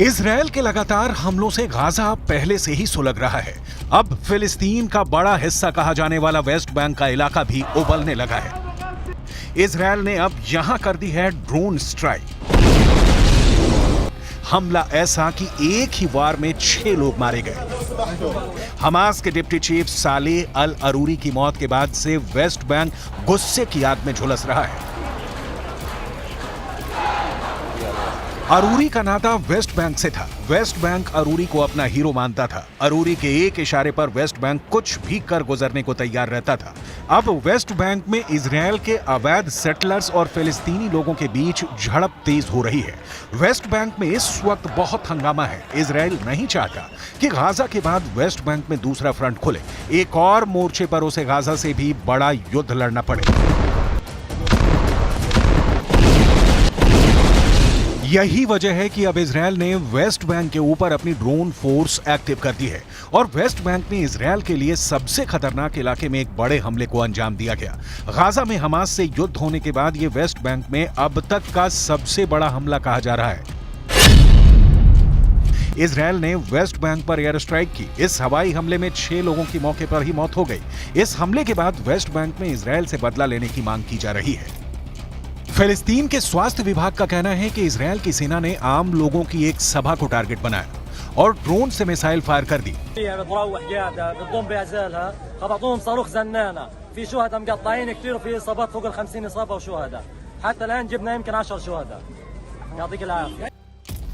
Israel के लगातार हमलों से गाजा पहले से ही सुलग रहा है। अब फिलिस्तीन का बड़ा हिस्सा कहा जाने वाला वेस्ट बैंक का इलाका भी उबलने लगा है। इजरायल ने अब यहां कर दी है ड्रोन स्ट्राइक। हमला ऐसा कि एक ही वार में 6 लोग मारे गए। हमास के डिप्टी चीफ सालेह अल अरूरी की मौत के बाद से वेस्ट बैंक गुस्से की आग में झुलस रहा है। अरूरी का नाता वेस्ट बैंक से था। वेस्ट बैंक अरूरी को अपना हीरो मानता था। अरूरी के एक इशारे पर वेस्ट बैंक कुछ भी कर गुजरने को तैयार रहता था। अब वेस्ट बैंक में इजरायल के अवैध सेटलर्स और फिलिस्तीनी लोगों के बीच झड़प तेज हो रही है। वेस्ट बैंक में इस वक्त बहुत हंगामा है। इजरायल नहीं चाहता कि गाजा के बाद वेस्ट बैंक में दूसरा फ्रंट खुले। एक और मोर्चे पर उसे गाजा से भी बड़ा युद्ध लड़ना पड़े। यही वजह है कि अब इजरायल ने वेस्ट बैंक के ऊपर अपनी ड्रोन फोर्स एक्टिव कर दी है और वेस्ट बैंक में इजरायल के लिए सबसे खतरनाक इलाके में एक बड़े हमले को अंजाम दिया गया। गाजा में हमास से युद्ध होने के बाद यह वेस्ट बैंक में अब तक का सबसे बड़ा हमला कहा जा रहा है। इजरायल ने वेस्ट बैंक पर एयर स्ट्राइक की। इस हवाई हमले में 6 लोगों की मौके पर ही मौत हो गई। इस हमले के बाद वेस्ट बैंक में इजरायल से बदला लेने की मांग की जा रही है। फिलिस्तीन के स्वास्थ्य विभाग का कहना है कि इजरायल की सेना ने आम लोगों की एक सभा को टारगेट बनाया और ड्रोन से मिसाइल फायर कर दी।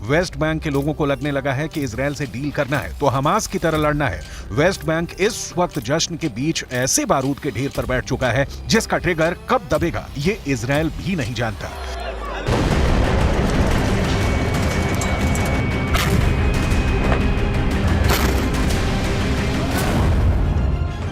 वेस्ट बैंक के लोगों को लगने लगा है कि इजरायल से डील करना है तो हमास की तरह लड़ना है। वेस्ट बैंक इस वक्त जश्न के बीच ऐसे बारूद के ढेर पर बैठ चुका है जिसका ट्रिगर कब दबेगा ये इजरायल भी नहीं जानता।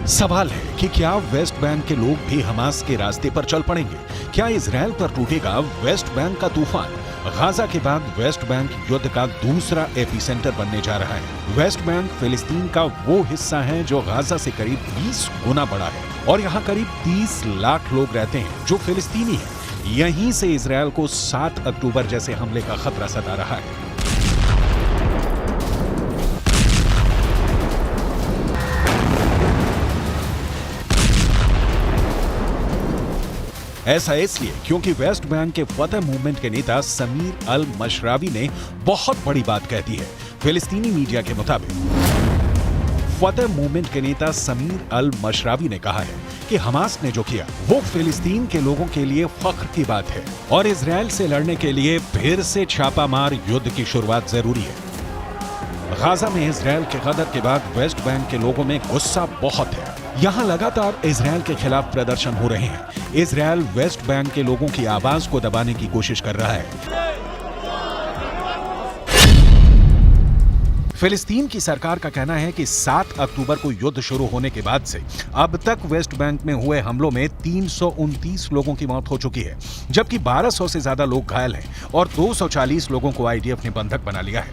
सवाल है कि क्या वेस्ट बैंक के लोग भी हमास के रास्ते पर चल पड़ेंगे? क्या इजरायल पर टूटेगा वेस्ट बैंक का तूफान? गाजा के बाद वेस्ट बैंक युद्ध का दूसरा एपिसेंटर बनने जा रहा है। वेस्ट बैंक फिलिस्तीन का वो हिस्सा है जो गाजा से करीब 20 गुना बड़ा है और यहाँ करीब 30 लाख लोग रहते हैं जो फिलिस्तीनी हैं। यहीं से इजरायल को 7 अक्टूबर जैसे हमले का खतरा सता रहा है। ऐसा इसलिए क्योंकि वेस्ट बैंक के फतह मूवमेंट के नेता समीर अल मशरावी ने बहुत बड़ी बात कह दी है। फिलिस्तीनी मीडिया के मुताबिक फतह मूवमेंट के नेता समीर अल मशरावी ने कहा है कि हमास ने जो किया वो फिलिस्तीन के लोगों के लिए फख्र की बात है और इजरायल से लड़ने के लिए फिर से छापामार युद्ध की शुरुआत जरूरी है। गाजा में इजरायल के गदर के बाद वेस्ट बैंक के लोगों में गुस्सा बहुत है। यहाँ लगातार इजरायल के खिलाफ प्रदर्शन हो रहे हैं। इजरायल वेस्ट बैंक के लोगों की आवाज को दबाने की कोशिश कर रहा है। फिलिस्तीन की सरकार का कहना है कि 7 अक्टूबर को युद्ध शुरू होने के बाद से अब तक वेस्ट बैंक में हुए हमलों में 329 लोगों की मौत हो चुकी है, जबकि 1200 से ज्यादा लोग घायल हैं और 240 लोगों को आईडीएफ ने बंधक बना लिया है।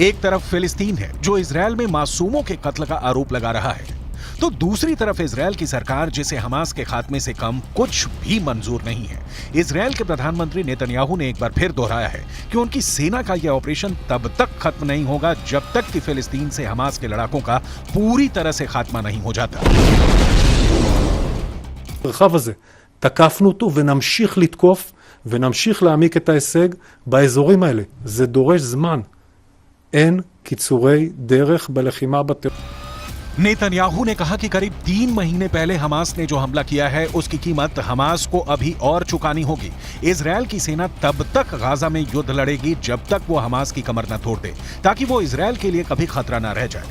एक तरफ फिलिस्तीन है जो इजरायल में मासूमों के कत्ल का आरोप लगा रहा है तो दूसरी तरफ इजरायल की सरकार जिसे हमास के खात्मे से कम कुछ भी मंजूर नहीं है। इजरायल के प्रधानमंत्री नेतन्याहू ने एक बार फिर दोहराया है कि उनकी सेना का यह ऑपरेशन तब तक खत्म नहीं होगा जब तक कि फिलिस्तीन से हमास के लड़ाकों का पूरी तरह से खात्मा नहीं हो जाता। המרחב הזה, תקפנו אותו ונמשיך לתקוף ונמשיך להעמיק את ההישג באזורים האלה. זה דורש זמן. אין קיצורי דרך בלחימה בטרור. नेतन्याहू ने कहा कि करीब 3 महीने पहले हमास ने जो हमला किया है उसकी कीमत हमास को अभी और चुकानी होगी। इजरायल की सेना तब तक गाजा में युद्ध लड़ेगी जब तक वो हमास की कमर न तोड़ दे ताकि वो इजरायल के लिए कभी खतरा न रह जाए।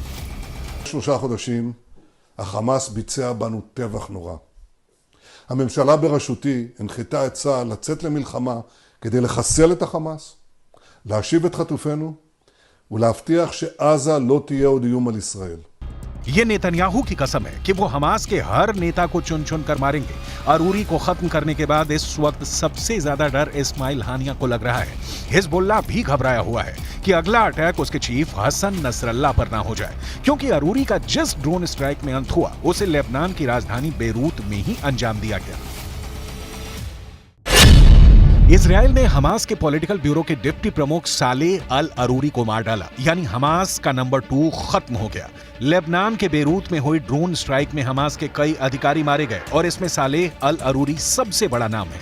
3 חודשים החמאס ביצע בנו טבח נורא. הממשלה בראשותי הנחתה את צה"ל לצאת למלחמה כדי לחסל את החמאס, להשיב את חטופינו ולהבטיח שעזה לא תהיה עוד איום על ישראל. ये नेतन्याहू की कसम है कि वो हमास के हर नेता को चुन चुन कर मारेंगे। अरूरी को खत्म करने के बाद इस वक्त सबसे ज्यादा डर इस्माइल हानिया को लग रहा है। हिजबुल्लाह भी घबराया हुआ है कि अगला अटैक उसके चीफ हसन नसरल्लाह पर ना हो जाए, क्योंकि अरूरी का जिस ड्रोन स्ट्राइक में अंत हुआ उसे लेबनान की राजधानी बेरूत में ही अंजाम दिया गया। इजराइल ने हमास के पॉलिटिकल ब्यूरो के डिप्टी प्रमुख सालेह अल अरूरी को मार डाला, यानी हमास का नंबर 2 खत्म हो गया। लेबनान के बेरूत में हुई ड्रोन स्ट्राइक में हमास के कई अधिकारी मारे गए और इसमें सालेह अल अरूरी सबसे बड़ा नाम है।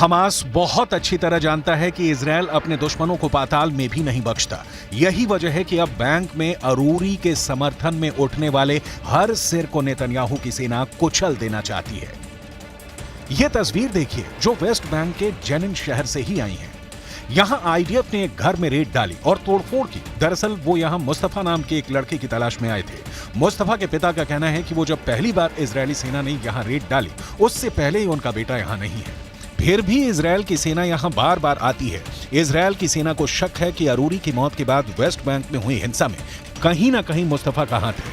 हमास बहुत अच्छी तरह जानता है कि इजराइल अपने दुश्मनों को पाताल में भी नहीं बख्शता। यही वजह है कि अब बैंक में अरूरी के समर्थन में उठने वाले हर सिर को नेतन्याहू की सेना कुचल देना चाहती है। यह तस्वीर देखिए जो वेस्ट बैंक के जेनिन शहर से ही आई है। यहां आईडीएफ ने एक घर में रेड डाली और तोड़फोड़ की। दरअसल वो यहां मुस्तफा नाम के एक लड़के की तलाश में आए थे। मुस्तफा के पिता का कहना है कि वो जब पहली बार इजरायली सेना ने यहां रेड डाली उससे पहले ही उनका बेटा यहां नहीं है। फिर भी इजरायल की सेना यहां बार बार आती है। इजरायल की सेना को शक है कि अरूरी की मौत के बाद वेस्ट बैंक में हुई हिंसा में कहीं ना कहीं मुस्तफा का हाथ है।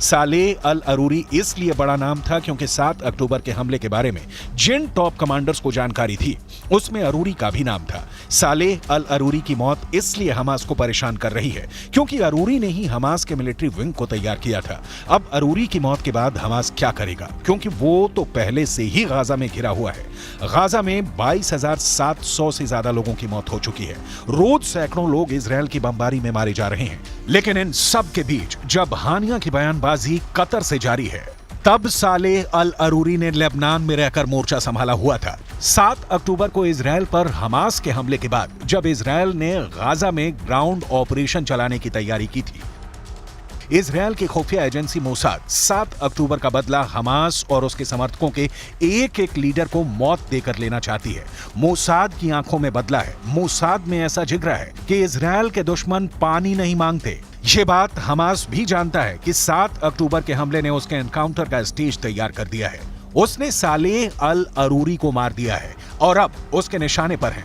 सालेह अल अरूरी इसलिए बड़ा नाम था क्योंकि 7 अक्टूबर के हमले के बारे में जिन टॉप कमांडर्स को जानकारी थी उसमें अरूरी का भी नाम था। सालेह अल अरूरी की मौत इसलिए हमास को परेशान कर रही है क्योंकि अरूरी ने ही हमास के मिलिट्री विंग को तैयार किया था। अब अरूरी की मौत के बाद हमास क्या करेगा, क्योंकि वो तो पहले से ही गाजा में घिरा हुआ है। गाजा में 22,700 से ज्यादा लोगों की मौत हो चुकी है। रोज सैकड़ों लोग इजरायल की बमबारी में मारे जा रहे हैं। लेकिन इन सब के बीच जब हानिया की बयानबाजी कतर से जारी है तब सालेह अल अरूरी ने लेबनान में रहकर मोर्चा संभाला हुआ था। 7 अक्टूबर को इजरायल पर हमास के हमले के बाद जब इजरायल ने गाजा में ग्राउंड ऑपरेशन चलाने की तैयारी की थी, इजरायल की खुफिया एजेंसी मोसाद 7 अक्टूबर का बदला हमास और उसके समर्थकों के एक एक लीडर को मौत देकर लेना चाहती है। मोसाद की आंखों में बदला है। मोसाद में ऐसा जिगरा है कि इजरायल के दुश्मन पानी नहीं मांगते। ये बात हमास भी जानता है कि 7 अक्टूबर के हमले ने उसके एनकाउंटर का स्टेज तैयार कर दिया है। उसने सालेह अल अरूरी को मार दिया है और अब उसके निशाने पर है।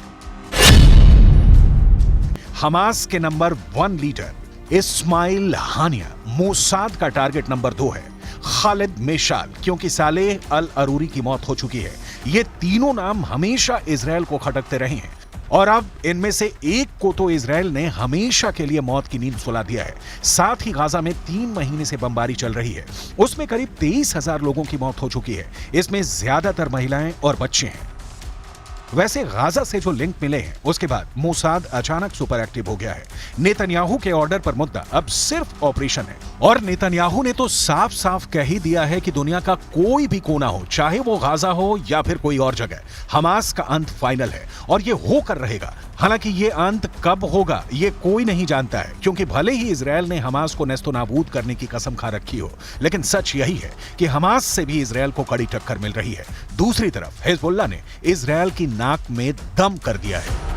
हमास के नंबर 1 लीडर इस्माइल हानिया, मोसाद का टारगेट नंबर 2 है खालिद मेशाल, क्योंकि सालेह अल अरूरी की मौत हो चुकी है। ये तीनों नाम हमेशा इजरायल को खटकते रहे हैं और अब इनमें से एक को तो इजरायल ने हमेशा के लिए मौत की नींद सुला दिया है। साथ ही गाजा में 3 महीने से बमबारी चल रही है। उसमें करीब 23,000 लोगों की मौत हो चुकी है। इसमें ज्यादातर महिलाएं और बच्चे हैं। वैसे गाजा से जो लिंक मिले हैं उसके बाद मोसाद अचानक सुपर एक्टिव हो गया है। नेतन्याहू के ऑर्डर पर मुद्दा अब सिर्फ ऑपरेशन है और नेतन्याहू ने तो साफ साफ कह ही दिया है कि दुनिया का कोई भी कोना हो, चाहे वो गाजा हो या फिर कोई और जगह, हमास का अंत फाइनल है और ये होकर रहेगा। हालांकि ये अंत कब होगा ये कोई नहीं जानता है, क्योंकि भले ही इजरायल ने हमास को नेस्तनाबूद करने की कसम खा रखी हो, लेकिन सच यही है कि हमास से भी इजरायल को कड़ी टक्कर मिल रही है। दूसरी तरफ हिजबुल्लाह ने इजरायल की नाक में दम कर दिया है।